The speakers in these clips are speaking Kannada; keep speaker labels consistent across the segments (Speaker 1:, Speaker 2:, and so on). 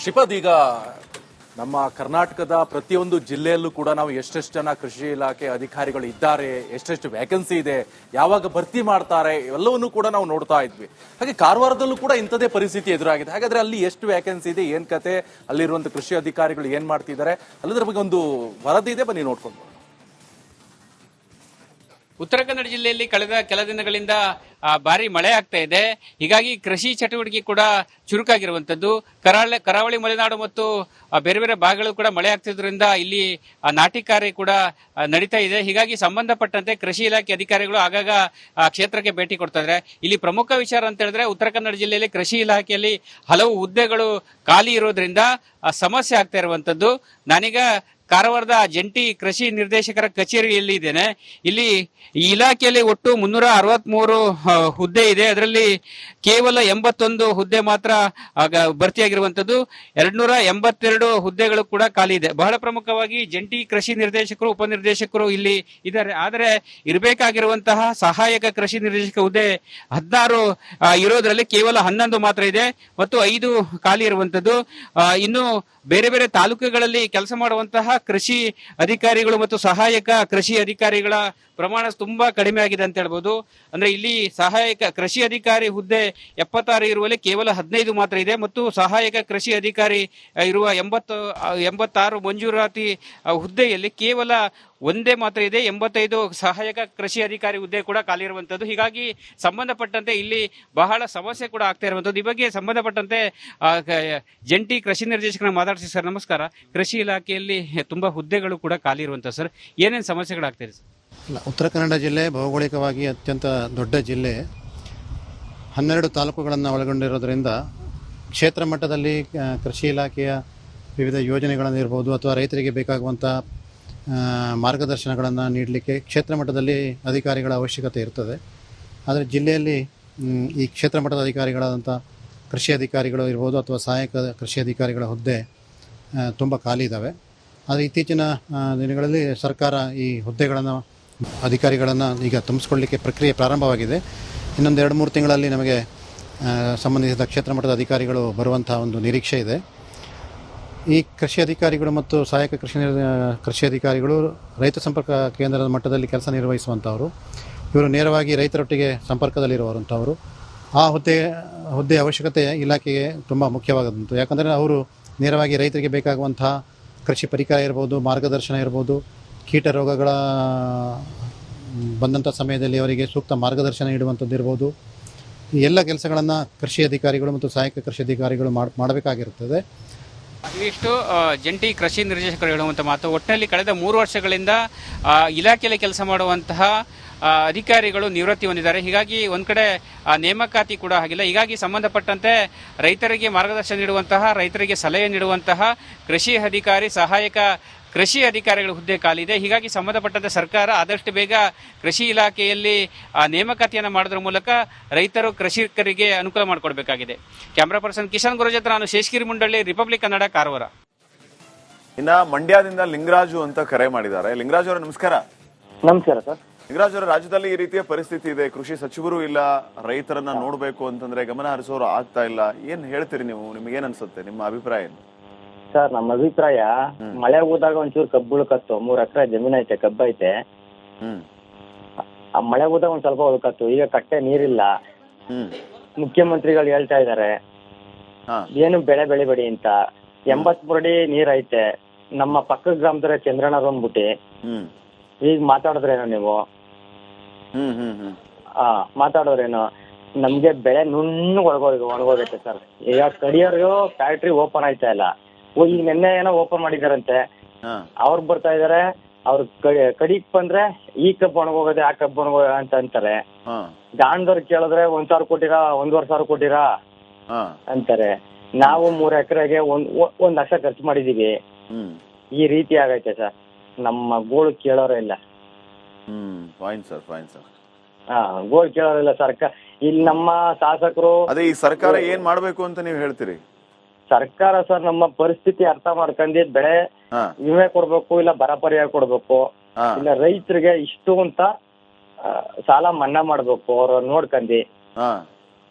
Speaker 1: ಶ್ರೀಪಾದ್, ಈಗ ನಮ್ಮ ಕರ್ನಾಟಕದ ಪ್ರತಿಯೊಂದು ಜಿಲ್ಲೆಯಲ್ಲೂ ಕೂಡ ನಾವು ಎಷ್ಟೆಷ್ಟು ಜನ ಕೃಷಿ ಇಲಾಖೆ ಅಧಿಕಾರಿಗಳು ಇದ್ದಾರೆ, ಎಷ್ಟೆಷ್ಟು ವ್ಯಾಕೆನ್ಸಿ ಇದೆ, ಯಾವಾಗ ಭರ್ತಿ ಮಾಡ್ತಾರೆ, ಎಲ್ಲವನ್ನೂ ಕೂಡ ನಾವು ನೋಡ್ತಾ ಇದ್ವಿ. ಹಾಗೆ ಕಾರವಾರದಲ್ಲೂ ಕೂಡ ಇಂಥದೇ ಪರಿಸ್ಥಿತಿ ಎದುರಾಗಿದೆ. ಹಾಗಾದ್ರೆ ಅಲ್ಲಿ ಎಷ್ಟು ವ್ಯಾಕೆನ್ಸಿ ಇದೆ, ಏನ್ ಕತೆ, ಅಲ್ಲಿರುವಂತ ಕೃಷಿ ಅಧಿಕಾರಿಗಳು ಏನ್ ಮಾಡ್ತಿದ್ದಾರೆ, ಅಲ್ಲದ್ರ ಬಗ್ಗೆ ಒಂದು ವರದಿ ಇದೆ, ಬನ್ನಿ ನೋಡ್ಕೊಂಡು.
Speaker 2: ಉತ್ತರ ಕನ್ನಡ ಜಿಲ್ಲೆಯಲ್ಲಿ ಕಳೆದ ಕೆಲ ದಿನಗಳಿಂದ ಭಾರಿ ಮಳೆ ಆಗ್ತಾ ಇದೆ. ಹೀಗಾಗಿ ಕೃಷಿ ಚಟುವಟಿಕೆ ಕೂಡ ಚುರುಕಾಗಿರುವಂತದ್ದು. ಕರಾವಳಿ ಮಲೆನಾಡು ಮತ್ತು ಬೇರೆ ಬೇರೆ ಭಾಗಗಳು ಕೂಡ ಮಳೆ ಆಗ್ತಿದ್ರಿಂದ ಇಲ್ಲಿ ನಾಟಿ ಕಾರ್ಯ ಕೂಡ ನಡೀತಾ ಇದೆ. ಹೀಗಾಗಿ ಸಂಬಂಧಪಟ್ಟಂತೆ ಕೃಷಿ ಇಲಾಖೆ ಅಧಿಕಾರಿಗಳು ಆಗಾಗ ಕ್ಷೇತ್ರಕ್ಕೆ ಭೇಟಿ ಕೊಡ್ತಾ ಇದ್ದಾರೆ. ಇಲ್ಲಿ ಪ್ರಮುಖ ವಿಚಾರ ಅಂತ ಹೇಳಿದ್ರೆ ಉತ್ತರ ಕನ್ನಡ ಜಿಲ್ಲೆಯಲ್ಲಿ ಕೃಷಿ ಇಲಾಖೆಯಲ್ಲಿ ಹಲವು ಹುದ್ದೆಗಳು ಖಾಲಿ ಇರೋದ್ರಿಂದ ಸಮಸ್ಯೆ ಆಗ್ತಾ ಇರುವಂತದ್ದು. ನಾನೀಗ ಕಾರವಾರದ ಜಂಟಿ ಕೃಷಿ ನಿರ್ದೇಶಕರ ಕಚೇರಿಯಲ್ಲಿ ಇದ್ದೇನೆ. ಇಲ್ಲಿ ಈ ಇಲಾಖೆಯಲ್ಲಿ ಒಟ್ಟು 363 ಹುದ್ದೆ ಇದೆ. ಅದರಲ್ಲಿ ಕೇವಲ 81 ಹುದ್ದೆ ಮಾತ್ರ ಭರ್ತಿಯಾಗಿರುವಂತದ್ದು. 282 ಹುದ್ದೆಗಳು ಕೂಡ ಖಾಲಿ ಇದೆ. ಬಹಳ ಪ್ರಮುಖವಾಗಿ ಜಂಟಿ ಕೃಷಿ ನಿರ್ದೇಶಕರು, ಉಪನಿರ್ದೇಶಕರು ಇಲ್ಲಿ ಇದ್ದಾರೆ. ಆದರೆ ಇರಬೇಕಾಗಿರುವಂತಹ ಸಹಾಯಕ ಕೃಷಿ ನಿರ್ದೇಶಕ ಹುದ್ದೆ 16 ಇರೋದ್ರಲ್ಲಿ ಕೇವಲ 11 ಮಾತ್ರ ಇದೆ ಮತ್ತು 5 ಖಾಲಿ ಇರುವಂತದ್ದು. ಇನ್ನು ಬೇರೆ ಬೇರೆ ತಾಲೂಕುಗಳಲ್ಲಿ ಕೆಲಸ ಮಾಡುವಂತಹ ಕೃಷಿ ಅಧಿಕಾರಿಗಳು ಮತ್ತು ಸಹಾಯಕ ಕೃಷಿ ಅಧಿಕಾರಿಗಳ ಪ್ರಮಾಣ ತುಂಬಾ ಕಡಿಮೆ ಆಗಿದೆ ಅಂತ ಹೇಳ್ಬೋದು. ಅಂದ್ರೆ ಇಲ್ಲಿ ಸಹಾಯಕ ಕೃಷಿ ಅಧಿಕಾರಿ ಹುದ್ದೆ 76 ಇರುವಲ್ಲಿ ಕೇವಲ 15 ಮಾತ್ರ ಇದೆ ಮತ್ತು ಸಹಾಯಕ ಕೃಷಿ ಅಧಿಕಾರಿ ಇರುವ 86 ಮಂಜೂರಾತಿ ಹುದ್ದೆಯಲ್ಲಿ ಕೇವಲ ಒಂದೇ ಮಾತ್ರ ಇದೆ. 85 ಸಹಾಯಕ ಕೃಷಿ ಅಧಿಕಾರಿ ಹುದ್ದೆ ಕೂಡ ಖಾಲಿ ಇರುವಂತದ್ದು. ಹೀಗಾಗಿ ಸಂಬಂಧಪಟ್ಟಂತೆ ಇಲ್ಲಿ ಬಹಳ ಸಮಸ್ಯೆ ಕೂಡ ಆಗ್ತಾ ಇರುವಂತದ್ದು. ಈ ಬಗ್ಗೆ ಸಂಬಂಧಪಟ್ಟಂತೆ ಜಂಟಿ ಕೃಷಿ ನಿರ್ದೇಶಕರನ್ನ ಮಾತಾಡ್ತೀವಿ. ಸರ್ ನಮಸ್ಕಾರ. ಕೃಷಿ ಇಲಾಖೆಯಲ್ಲಿ ತುಂಬಾ ಹುದ್ದೆಗಳು ಕೂಡ ಖಾಲಿ ಇರುವಂತ ಸರ್, ಏನೇನು ಸಮಸ್ಯೆಗಳಾಗ್ತಿದೆ ಸರ್?
Speaker 3: ಉತ್ತರ ಕನ್ನಡ ಜಿಲ್ಲೆ ಭೌಗೋಳಿಕವಾಗಿ ಅತ್ಯಂತ ದೊಡ್ಡ ಜಿಲ್ಲೆ, 12 ತಾಲೂಕುಗಳನ್ನು ಒಳಗೊಂಡಿರೋದ್ರಿಂದ ಕ್ಷೇತ್ರ ಮಟ್ಟದಲ್ಲಿ ಕೃಷಿ ಇಲಾಖೆಯ ವಿವಿಧ ಯೋಜನೆಗಳನ್ನಿರ್ಬೋದು ಅಥವಾ ರೈತರಿಗೆ ಬೇಕಾಗುವಂಥ ಮಾರ್ಗದರ್ಶನಗಳನ್ನು ನೀಡಲಿಕ್ಕೆ ಕ್ಷೇತ್ರ ಮಟ್ಟದಲ್ಲಿ ಅಧಿಕಾರಿಗಳ ಅವಶ್ಯಕತೆ ಇರ್ತದೆ. ಆದರೆ ಜಿಲ್ಲೆಯಲ್ಲಿ ಈ ಕ್ಷೇತ್ರ ಮಟ್ಟದ ಅಧಿಕಾರಿಗಳಾದಂಥ ಕೃಷಿ ಅಧಿಕಾರಿಗಳು ಇರ್ಬೋದು ಅಥವಾ ಸಹಾಯಕ ಕೃಷಿ ಅಧಿಕಾರಿಗಳ ಹುದ್ದೆ ತುಂಬ ಖಾಲಿ ಇದ್ದಾವೆ. ಆದರೆ ಇತ್ತೀಚಿನ ದಿನಗಳಲ್ಲಿ ಸರ್ಕಾರ ಈ ಹುದ್ದೆಗಳನ್ನು ಅಧಿಕಾರಿಗಳನ್ನು ಈಗ ತುಂಬಿಸ್ಕೊಳ್ಳಿಕ್ಕೆ ಪ್ರಕ್ರಿಯೆ ಪ್ರಾರಂಭವಾಗಿದೆ. ಇನ್ನೊಂದು 2-3 ತಿಂಗಳಲ್ಲಿ ನಮಗೆ ಸಂಬಂಧಿಸಿದ ಕ್ಷೇತ್ರ ಮಟ್ಟದ ಅಧಿಕಾರಿಗಳು ಬರುವಂಥ ಒಂದು ನಿರೀಕ್ಷೆ ಇದೆ. ಈ ಕೃಷಿ ಅಧಿಕಾರಿಗಳು ಮತ್ತು ಸಹಾಯಕ ಕೃಷಿ ಅಧಿಕಾರಿಗಳು ರೈತ ಸಂಪರ್ಕ ಕೇಂದ್ರದ ಮಟ್ಟದಲ್ಲಿ ಕೆಲಸ ನಿರ್ವಹಿಸುವಂಥವರು. ಇವರು ನೇರವಾಗಿ ರೈತರೊಟ್ಟಿಗೆ ಸಂಪರ್ಕದಲ್ಲಿರುವಂಥವರು. ಆ ಹುದ್ದೆ ಅವಶ್ಯಕತೆ ಇಲಾಖೆಗೆ ತುಂಬ ಮುಖ್ಯವಾದಂಥ. ಯಾಕಂದರೆ ಅವರು ನೇರವಾಗಿ ರೈತರಿಗೆ ಬೇಕಾಗುವಂಥ ಕೃಷಿ ಪರಿಕರ ಇರ್ಬೋದು, ಮಾರ್ಗದರ್ಶನ ಇರ್ಬೋದು, ಕೀಟ ರೋಗಗಳ ಬಂದಂಥ ಸಮಯದಲ್ಲಿ ಅವರಿಗೆ ಸೂಕ್ತ ಮಾರ್ಗದರ್ಶನ ನೀಡುವಂಥದ್ದು ಇರ್ಬೋದು. ಈ ಎಲ್ಲ ಕೆಲಸಗಳನ್ನು ಕೃಷಿ ಅಧಿಕಾರಿಗಳು ಮತ್ತು ಸಹಾಯಕ ಕೃಷಿ ಅಧಿಕಾರಿಗಳು ಮಾಡಬೇಕಾಗಿರುತ್ತದೆ.
Speaker 2: ಇಷ್ಟು ಜಂಟಿ ಕೃಷಿ ನಿರ್ದೇಶಕರು ಹೇಳುವಂಥ ಮಾತು. ಒಟ್ಟಿನಲ್ಲಿ ಕಳೆದ 3 ವರ್ಷಗಳಿಂದ ಇಲಾಖೆಯಲ್ಲಿ ಕೆಲಸ ಮಾಡುವಂತಹ ಅಧಿಕಾರಿಗಳು ನಿವೃತ್ತಿ ಹೊಂದಿದ್ದಾರೆ. ಹೀಗಾಗಿ ಒಂದ್ ಕಡೆ ನೇಮಕಾತಿ ಕೂಡ ಆಗಿಲ್ಲ. ಹೀಗಾಗಿ ಸಂಬಂಧಪಟ್ಟಂತೆ ರೈತರಿಗೆ ಮಾರ್ಗದರ್ಶನ ನೀಡುವಂತಹ, ರೈತರಿಗೆ ಸಲಹೆ ನೀಡುವಂತಹ ಕೃಷಿ ಅಧಿಕಾರಿ, ಸಹಾಯಕ ಕೃಷಿ ಅಧಿಕಾರಿಗಳ ಹುದ್ದೆ ಖಾಲಿ ಇದೆ. ಹೀಗಾಗಿ ಸಂಬಂಧಪಟ್ಟಂತೆ ಸರ್ಕಾರ ಆದಷ್ಟು ಬೇಗ ಕೃಷಿ ಇಲಾಖೆಯಲ್ಲಿ ನೇಮಕಾತಿಯನ್ನು ಮಾಡೋದ್ರ ಮೂಲಕ ರೈತರು, ಕೃಷಿಕರಿಗೆ ಅನುಕೂಲ ಮಾಡಿಕೊಡ್ಬೇಕಾಗಿದೆ. ಕ್ಯಾಮರಾ ಪರ್ಸನ್ ಕಿಶನ್ ಗುರು ಜೊತೆ ನಾನು ಶೇಷಗಿರಿ ಮುಂಡಳ್ಳಿ, ರಿಪಬ್ಲಿಕ್ ಕನ್ನಡ, ಕಾರವಾರ.
Speaker 4: ಇನ್ನ ಮಂಡ್ಯದಿಂದ ಲಿಂಗರಾಜು ಅಂತ ಕರೆ ಮಾಡಿದ್ದಾರೆ. ಲಿಂಗರಾಜು ಅವರ ನಮಸ್ಕಾರ.
Speaker 5: ನಮಸ್ಕಾರ ಸರ್.
Speaker 4: ಲಿಂಗರಾಜ್ ಅವರ, ರಾಜ್ಯದಲ್ಲಿ ಈ ರೀತಿಯ ಪರಿಸ್ಥಿತಿ ಇದೆ, ಕೃಷಿ ಸಚಿವರು ಇಲ್ಲ, ರೈತರನ್ನ ನೋಡ್ಬೇಕು ಅಂತಂದ್ರೆ ಗಮನ ಹರಿಸೋರು ಆಗ್ತಾ ಇಲ್ಲ. ಏನ್ ಹೇಳ್ತೀರಿ ನೀವು? ನಿಮ್ಗೆ ಏನ್ ಅನ್ಸುತ್ತೆ? ನಿಮ್ಮ ಅಭಿಪ್ರಾಯ ಏನು?
Speaker 5: ಸರ್, ನಮ್ಮ ಅಭಿಪ್ರಾಯ, ಮಳೆ ಹೋದಾಗ ಒಂಚೂರು ಕಬ್ಬು ಉಳ್ಕತ್ತು. 3 ಎಕರೆ ಜಮೀನ್ ಐತೆ, ಕಬ್ಬು ಐತೆ. ಆ ಮಳೆ ಹೋದಾಗ ಒಂದ್ ಸ್ವಲ್ಪ ಉಳ್ಕತ್ತು. ಈಗ ಕಟ್ಟೆ ನೀರಿಲ್ಲ. ಮುಖ್ಯಮಂತ್ರಿಗಳು ಹೇಳ್ತಾ ಇದಾರೆ ಏನು ಬೆಳೆ ಬೆಳಿಬೇಡಿ ಅಂತ. 83 ಅಡಿ ನೀರ್ ಐತೆ. ನಮ್ಮ ಪಕ್ಕದ ಗ್ರಾಮದ ಚಂದ್ರಣ್ಣ ಅಂದ್ಬಿಟ್ಟು ಈಗ ಮಾತಾಡಿದ್ರೇನೋ ನೀವು? ಮಾತಾಡೋರೇನೋ? ನಮ್ಗೆ ಬೆಳೆ ನುಣ್ಣು ಒಣಗೋಗೈತೆ ಸರ್. ಈಗ ಕಡಿಯೋರು ಫ್ಯಾಕ್ಟ್ರಿ ಓಪನ್ ಆಯ್ತಾ ಇಲ್ಲ. ಈಗ ನಿನ್ನೆ ಏನೋ ಓಪನ್ ಮಾಡಿದಾರಂತೆ. ಅವ್ರು ಬರ್ತಾ ಇದಾರೆ, ಅವ್ರ ಕಡಿಕ್ ಬಂದ್ರೆ ಈ ಕಬ್ಬು ಒಣಗೋಗದೆ, ಆ ಕಬ್ಬು ಒಣಗೋಗ ಅಂತ ಅಂತಾರೆ. ಗಾಣದವ್ರು ಕೇಳಿದ್ರೆ 1,000 ಕೊಟ್ಟಿರಾ, 1,500 ಕೊಟ್ಟಿರಾ ಅಂತಾರೆ. ನಾವು 3 ಎಕರೆಗೆ 1 ಲಕ್ಷ ಖರ್ಚು ಮಾಡಿದೀವಿ. ಈ ರೀತಿ ಆಗೈತೆ ಸರ್. ನಮ್ಮ ಗೋಳು ಕೇಳೋರೇ ಇಲ್ಲ. ಗೋಳು ಕೇಳೋರಿಲ್ಲ ಸರ್ಕಾರ. ಇಲ್ಲಿ ನಮ್ಮ ಶಾಸಕರು,
Speaker 4: ಅದೇ ಈ ಸರ್ಕಾರ ಏನ್ ಮಾಡ್ಬೇಕು ಅಂತ ನೀವು ಹೇಳ್ತೀರಿ?
Speaker 5: ಸರ್ಕಾರ ಸರ್ ನಮ್ಮ ಪರಿಸ್ಥಿತಿ ಅರ್ಥ ಮಾಡ್ಕೊಂಡಿ ಬೆಳೆ ವಿಮೆ ಕೊಡ್ಬೇಕು, ಇಲ್ಲ ಬರ ಪರಿಹಾರ ಕೊಡ್ಬೇಕು, ಇಲ್ಲ ರೈತರಿಗೆ ಇಷ್ಟು ಅಂತ ಸಾಲ ಮನ್ನಾ ಮಾಡ್ಬೇಕು. ಅವ್ರ ನೋಡ್ಕಂಡಿ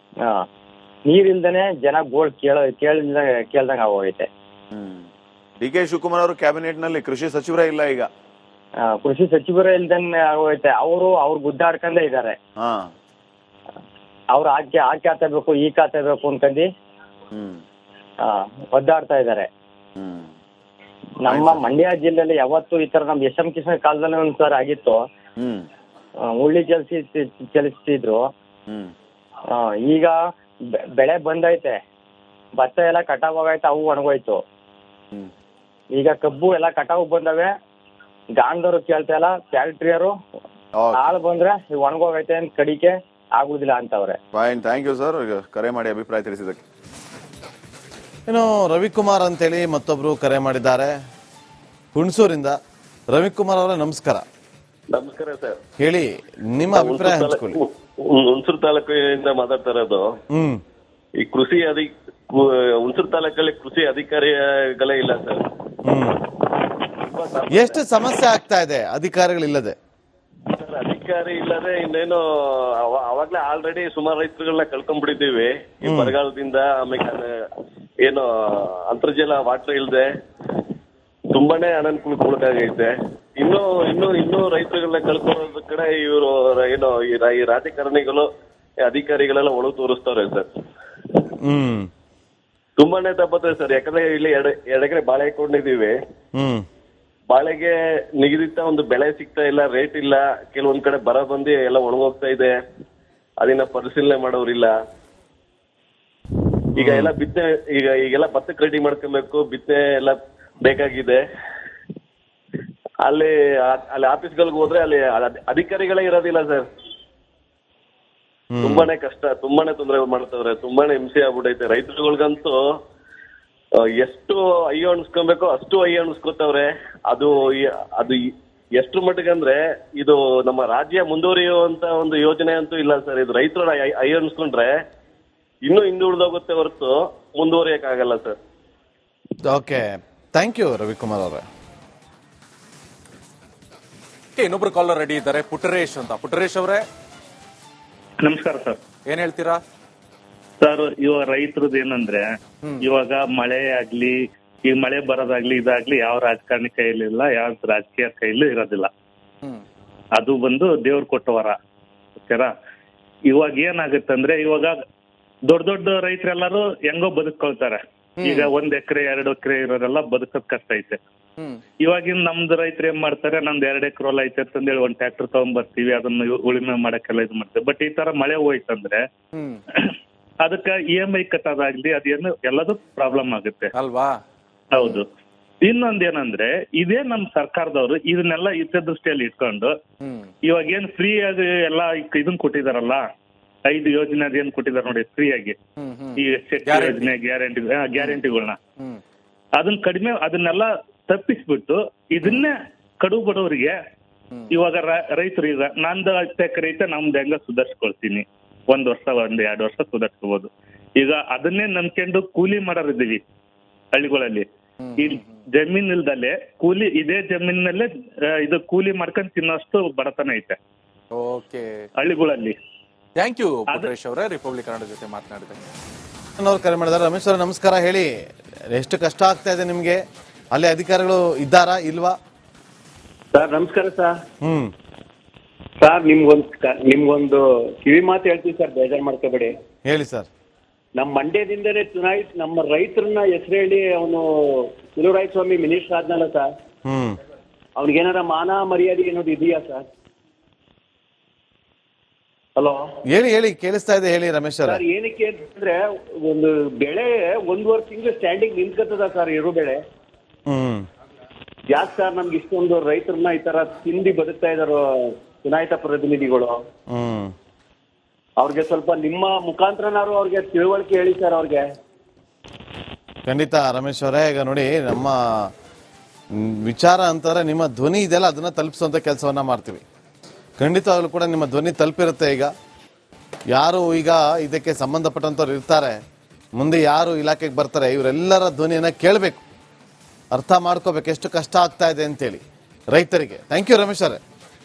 Speaker 5: ನೀರಿಲ್ದೇನೆ ಜನ ಗೋಳ್ ಕೇಳ್ದಂಗ ಆಗೋಗೈತೆ.
Speaker 4: ಡಿ ಕೆ ಶಿವಕುಮಾರ್ ಅವರು ಕ್ಯಾಬಿನೆಟ್ ನಲ್ಲಿ ಕೃಷಿ ಸಚಿವರೇ ಇಲ್ಲ ಈಗ.
Speaker 5: ಕೃಷಿ ಸಚಿವರೇ ಇಲ್ದಂಗೆ ಆಗೋಗೈತೆ. ಅವ್ರು ಗುದ್ದಾಡ್ಕೊಂಡೇ ಇದಾರೆ. ಅವ್ರು ಆ ಖಾತೆ ಬೇಕು ಈ ಖಾತೆ ಬೇಕು ಅನ್ಕಂಡು ಒದ್ದಾಡ್ತಾ ಇದಾರೆ. ನಮ್ಮ ಮಂಡ್ಯ ಜಿಲ್ಲೆಯಲ್ಲಿ ಯಾವತ್ತು ಈ ತರ ನಮ್ ಎಸ್.ಎಂ. ಕಿಶನ್ ಕಾಲದಲ್ಲಿ ಒಂದ್ಸರಿ ಆಗಿತ್ತು. ಉಳ್ಳಿ ಚಲಿಸ್ತಿದ್ರು. ಈಗ ಬೆಳೆ ಬಂದೈತೆ, ಭತ್ತ ಎಲ್ಲ ಕಟಾವ್ ಆಗೈತೆ, ಅವು ಒಣಗೋಯ್ತು. ಈಗ ಕಬ್ಬು ಎಲ್ಲ ಕಟಾವ್ ಬಂದವೆ, ಗಾಂಧರು ಕೇಳ್ತಾ ಇಲ್ಲ, ಫ್ಯಾಕ್ಟ್ರಿಯರು ಹಾಳು ಬಂದ್ರೆ ಒಣಗೋಗೈತೆ ಅಂತ ಕಡಿಕೆ ಆಗುದಿಲ್ಲ ಅಂತವ್ರೆ.
Speaker 4: ಫೈನ್, ಥ್ಯಾಂಕ್ ಯು ಸರ್ ಕರೆ ಮಾಡಿ ಅಭಿಪ್ರಾಯ ತಿಳಿಸಿದಕ್ಕೆ.
Speaker 6: ಇನ್ನು ರವಿಕುಮಾರ್ ಅಂತೇಳಿ ಮತ್ತೊಬ್ರು ಕರೆ ಮಾಡಿದ್ದಾರೆ ಹುಣಸೂರಿಂದ. ರವಿಕುಮಾರ್ ಅವರೇ ನಮಸ್ಕಾರ.
Speaker 7: ನಮಸ್ಕಾರ ಸರ್.
Speaker 6: ಹೇಳಿ, ನಿಮ್ಮ ಅಭಿಪ್ರಾಯ ಹಂಚ್ಕೊಳ್ಳಿ.
Speaker 7: ಹುಣಸೂರು ತಾಲೂಕಿನಿಂದ ಮಾತಾಡ್ತಾ ಇರೋದು. ಈ ಹುಣಸೂರು ತಾಲೂಕಲ್ಲಿ ಕೃಷಿ ಅಧಿಕಾರಿಗಳೇ ಇಲ್ಲ ಸರ್.
Speaker 6: ಎಷ್ಟು ಸಮಸ್ಯೆ ಆಗ್ತಾ ಇದೆ ಅಧಿಕಾರಿಗಳಿಲ್ಲದೆ?
Speaker 7: ಸರ್, ಅಧಿಕಾರಿ ಇಲ್ಲದೆ ಇನ್ನೇನು ಅವಾಗ್ಲೇ ಆಲ್ರೆಡಿ ಸುಮಾರು ರೈತರುಗಳನ್ನ ಕಳ್ಕೊಂಡ್ಬಿಟ್ಟಿದ್ದೀವಿ ಈ ಬರಗಾಲದಿಂದ. ಆಮೇಲೆ ಏನು ಅಂತರ್ಜಲ ವಾಟರ್ ಇಲ್ಲದೆ ತುಂಬಾನೇ ಅನನುಕೂಲಕ್ಕಾಗೈತೆ. ಇನ್ನು ರೈತರುಗಳನ್ನ ಕಳ್ಕೊಳ್ಳೋದ ಕಡೆ ಇವರು ಏನು ಈ ರಾಜಕಾರಣಿಗಳು ಅಧಿಕಾರಿಗಳೆಲ್ಲ ಒಳಗೆ ತೋರಿಸ್ತಾರೆ ಸರ್. ತುಂಬಾನೇ ತಪ್ಪತ್ತೆ ಸರ್. ಯಾಕಂದ್ರೆ ಇಲ್ಲಿ 2 ಎಕರೆ ಬಾಳೆ ಹಾಕೊಂಡಿದೀವಿ. ಬಾಳೆಗೆ ನಿಗದಿತ ಒಂದು ಬೆಲೆ ಸಿಗ್ತಾ ಇಲ್ಲ, ರೇಟ್ ಇಲ್ಲ. ಕೆಲವೊಂದ್ ಕಡೆ ಬರ ಬಂದು ಎಲ್ಲ ಒಣಗೋಗ್ತಾ ಇದೆ, ಅದನ್ನ ಪರಿಶೀಲನೆ ಮಾಡೋರಿಲ್ಲ. ಈಗ ಎಲ್ಲ ಈಗೆಲ್ಲ ಭತ್ತಕ್ಕೆ ರೆಡಿ ಮಾಡ್ಕೊಬೇಕು, ಬಿತ್ತನೆ ಎಲ್ಲ ಬೇಕಾಗಿದೆ. ಅಲ್ಲಿ ಆಫೀಸ್ಗಳಿಗೆ ಹೋದ್ರೆ ಅಲ್ಲಿ ಅಧಿಕಾರಿಗಳೇ ಇರೋದಿಲ್ಲ ಸರ್. ತುಂಬಾನೇ ಕಷ್ಟ, ತುಂಬಾನೇ ತೊಂದರೆ ಮಾಡ್ತಾವ್ರೆ, ತುಂಬಾನೇ ಹಿಂಸೆ ಆಗ್ಬಿಟ್ಟೈತೆ. ರೈತರುಗಳಿಗಂತೂ ಎಷ್ಟು ಅಯ್ಯೋ ಅನ್ಸ್ಕೊಬೇಕೋ ಅಷ್ಟು ಅಯ್ಯೋ ಅನ್ಸ್ಕೊತಾವ್ರೆ. ಅದು ಎಷ್ಟು ಮಟ್ಟಿಗೆ ಅಂದ್ರೆ ಇದು ನಮ್ಮ ರಾಜ್ಯ ಮುಂದುವರಿಯುವಂತ ಒಂದು ಯೋಜನೆ ಅಂತೂ ಇಲ್ಲ ಸರ್. ಇದು ರೈತರು ಅಯ್ಯೋ ಅನ್ಸ್ಕೊಂಡ್ರೆ ಇನ್ನೂ ಹಿಂದುಳಿದೋಗುತ್ತೆ ಹೊರತು ಮುಂದುವರಿಯಕ್ ಆಗಲ್ಲ sir.
Speaker 6: Okay, thank you Ravikumar ಅವರೇ.
Speaker 1: ಇನ್ನೊಬ್ರು ಕಾಲರ್ ರೆಡಿ ಇದ್ದಾರೆ, ಪುಟ್ಟರೇಶ್ ಅಂತ. ಪುಟ್ಟರೇಶ್ ಅವರೇ
Speaker 8: ನಮಸ್ಕಾರ ಸರ್.
Speaker 1: ಏನ್ ಹೇಳ್ತೀರಾ
Speaker 8: ಸರ್? ಇವಾಗ ರೈತರದ್ದು ಏನಂದ್ರೆ, ಇವಾಗ ಮಳೆ ಆಗ್ಲಿ, ಈಗ ಮಳೆ ಬರೋದಾಗ್ಲಿ ಇದಾಗ್ಲಿ ಯಾವ ರಾಜಕಾರಣಿ ಕೈಲಿಲ್ಲ, ಯಾವ ರಾಜಕೀಯ ಕೈಲೂ ಇರೋದಿಲ್ಲ. ಅದು ಬಂದು ದೇವ್ರು ಕೊಟ್ಟ ವರ. ಓಕೆನಾ? ಇವಾಗ ಏನಾಗುತ್ತಂದ್ರೆ, ಇವಾಗ ದೊಡ್ಡ ದೊಡ್ಡ ರೈತರೆಲ್ಲರೂ ಹೆಂಗೋ ಬದುಕೊಳ್ತಾರೆ. ಈಗ 1 ಎಕರೆ 2 ಎಕರೆ ಇರೋರೆಲ್ಲ ಬದುಕೋದ್ ಕಷ್ಟ ಐತೆ. ಇವಾಗಿನ ನಮ್ದು ರೈತರು ಏನ್ ಮಾಡ್ತಾರೆ, ನಮ್ದು 2 ಎಕರೆ ಹೊಲ ಐತೆ ಅಂತಂದೇಳಿ 1 ಟ್ರ್ಯಾಕ್ಟರ್ ತಗೊಂಡ್ಬರ್ತೀವಿ, ಅದನ್ನ ಉಳಿಮೆ ಮಾಡಕ್ಕೆಲ್ಲ ಇದು ಮಾಡ್ತೇವೆ. ಬಟ್ ಈ ತರ ಮಳೆ ಹೋಯ್ತಂದ್ರೆ ಅದಕ್ಕ EMI ಕಟ್ಟೋದಾಗ್ಲಿ ಅದೇನು ಎಲ್ಲದೂ ಪ್ರಾಬ್ಲಮ್ ಆಗುತ್ತೆ
Speaker 1: ಅಲ್ವಾ?
Speaker 8: ಹೌದು. ಇನ್ನೊಂದೇನಂದ್ರೆ, ಇದೇ ನಮ್ ಸರ್ಕಾರದವರು ಇದನ್ನೆಲ್ಲ ಹಿತದೃಷ್ಟಿಯಲ್ಲಿ ಇಟ್ಕೊಂಡು ಇವಾಗ ಏನ್ ಫ್ರೀ ಆಗಿ ಎಲ್ಲ ಇದನ್ ಕೊಟ್ಟಿದಾರಲ್ಲ, 5 ಯೋಜನೆ ಅದೇನ್ ಕೊಟ್ಟಿದಾರ ನೋಡಿ ಫ್ರೀ ಆಗಿ, ಈ ಶಕ್ತಿ ಯೋಜನೆ, ಗ್ಯಾರಂಟಿಗಳನ್ನ ಅದನ್ನೆಲ್ಲ ತಪ್ಪಿಸ್ಬಿಟ್ಟು ಇದನ್ನೇ ಕಡು ಬಡವರಿಗೆ ಇವಾಗ ರೈತರು ಈಗ ನಂದು 10 ಎಕರೆ ಐತೆ, ನಮ್ದು ಹೆಂಗ ಸುಧಾರಿಸ್ಕೊಳ್ತೀನಿ, 1 ವರ್ಷ 1-2 ವರ್ಷ ಸುಧಾರಿಸ್ಕೋಬಹುದು. ಈಗ ಅದನ್ನೇ ನಂಬ್ಕೊಂಡು ಕೂಲಿ ಮಾಡೋರಿದ್ದೀವಿ ಹಳ್ಳಿಗಳಲ್ಲಿ. ಈ ಜಮೀನ್ ಇಲ್ದಲೆ ಇದೇ ಜಮೀನಲ್ಲೇ ಇದು ಕೂಲಿ ಮಾಡ್ಕೊಂಡು ತಿನ್ನೋಷ್ಟು ಬಡತನ ಐತೆ ಹಳ್ಳಿಗಳಲ್ಲಿ.
Speaker 1: ಥ್ಯಾಂಕ್ ಯು ಪುಟ್ಟರೇಶ್ ಅವರೇ, ರಿಪಬ್ಲಿಕ್ ಕನ್ನಡ ಜೊತೆ ಮಾತನಾಡಿದೆ.
Speaker 6: ಕರೆ ಮಾಡಿದ್ದಾರೆ. ರಮೇಶ್ ಅವರೇ ನಮಸ್ಕಾರ. ಹೇಳಿ, ಎಷ್ಟು ಕಷ್ಟ ಆಗ್ತಾ ಇದೆ ನಿಮ್ಗೆ? ಅಲ್ಲಿ ಅಧಿಕಾರಿಗಳು ಇದ್ದಾರಾ ಇಲ್ವಾ?
Speaker 9: ಸರ್ ನಮಸ್ಕಾರ ಸರ್. ಸರ್ ನಿಮ್ಗೊಂದು ಕಿವಿ ಮಾತು ಹೇಳ್ತೀವಿ ಸರ್, ಬೇಜಾರು ಮಾಡ್ಕೋಬೇಡಿ.
Speaker 6: ಹೇಳಿ ಸರ್.
Speaker 9: ನಮ್ಮ ಮಂಡ್ಯದಿಂದನೇ ಚುನಾಯಿತ ನಮ್ಮ ರೈತರನ್ನ ಹೆಸರು ಹೇಳಿ ಅವನು ಸ್ವಾಮಿ ಮಿನಿಸ್ಟರ್ ಆದ್ನಲ್ಲ ಸರ್, ಅವ್ನಿಗೇನಾರ ಮಾನ ಮರ್ಯಾದೆ ಏನೋದು ಇದೆಯಾ ಸರ್? ಹಲೋ,
Speaker 6: ಹೇಳಿ ಕೇಳಿಸ್ತಾ ಇದೆ, ಹೇಳಿ ರಮೇಶ್
Speaker 9: ಸರ್. ಏನಕ್ಕೆ ಅಂತಂದ್ರೆ, ಒಂದು ಬೆಳೆ 1.5 ತಿಂಗಳು ಸ್ಟ್ಯಾಂಡಿಂಗ್ ನಿಂತ್ಕತ್ತದ ಸರ್, ಇರು ಬೆಳೆ. ಯಾಕೆ ಸರ್ ನಮ್ಗೆ ಇಷ್ಟೊಂದು ರೈತರನ್ನ ಈ ತರ ತಿಂದಿ ಬದುಕ್ತಾ ಇದಾರೋ ಚುನಾಯಿತ ಪ್ರತಿನಿಧಿಗಳು? ಅವ್ರಿಗೆ ಸ್ವಲ್ಪ ನಿಮ್ಮ ಮುಖಾಂತರನಾರು ಅವ್ರಿಗೆ ತಿಳುವಳಿಕೆ ಹೇಳಿ ಸರ್ ಅವ್ರಿಗೆ.
Speaker 6: ಖಂಡಿತ ರಮೇಶ್ ಅವರೇ. ಈಗ ನೋಡಿ, ನಮ್ಮ ವಿಚಾರ ಅಂತಾರೆ, ನಿಮ್ಮ ಧ್ವನಿ ಇದೆಯಲ್ಲ ಅದನ್ನ ತಲುಪಿಸುವಂತ ಕೆಲಸವನ್ನ ಮಾಡ್ತೀವಿ. ಖಂಡಿತವಾಗ್ಲೂ ಕೂಡ ನಿಮ್ಮ ಧ್ವನಿ ತಲುಪಿರುತ್ತೆ. ಈಗ ಯಾರು ಈಗ ಇದಕ್ಕೆ ಸಂಬಂಧಪಟ್ಟಂತವ್ರು ಇರ್ತಾರೆ, ಮುಂದೆ ಯಾರು ಇಲಾಖೆಗೆ ಬರ್ತಾರೆ, ಇವರೆಲ್ಲರ ಧ್ವನಿಯನ್ನ ಕೇಳಬೇಕು, ಅರ್ಥ ಮಾಡ್ಕೋಬೇಕು ಎಷ್ಟು ಕಷ್ಟ ಆಗ್ತಾ ಇದೆ ಅಂತೇಳಿ ರೈತರಿಗೆ. ಥ್ಯಾಂಕ್ ಯು ರಮೇಶ್ ಅವರೇ.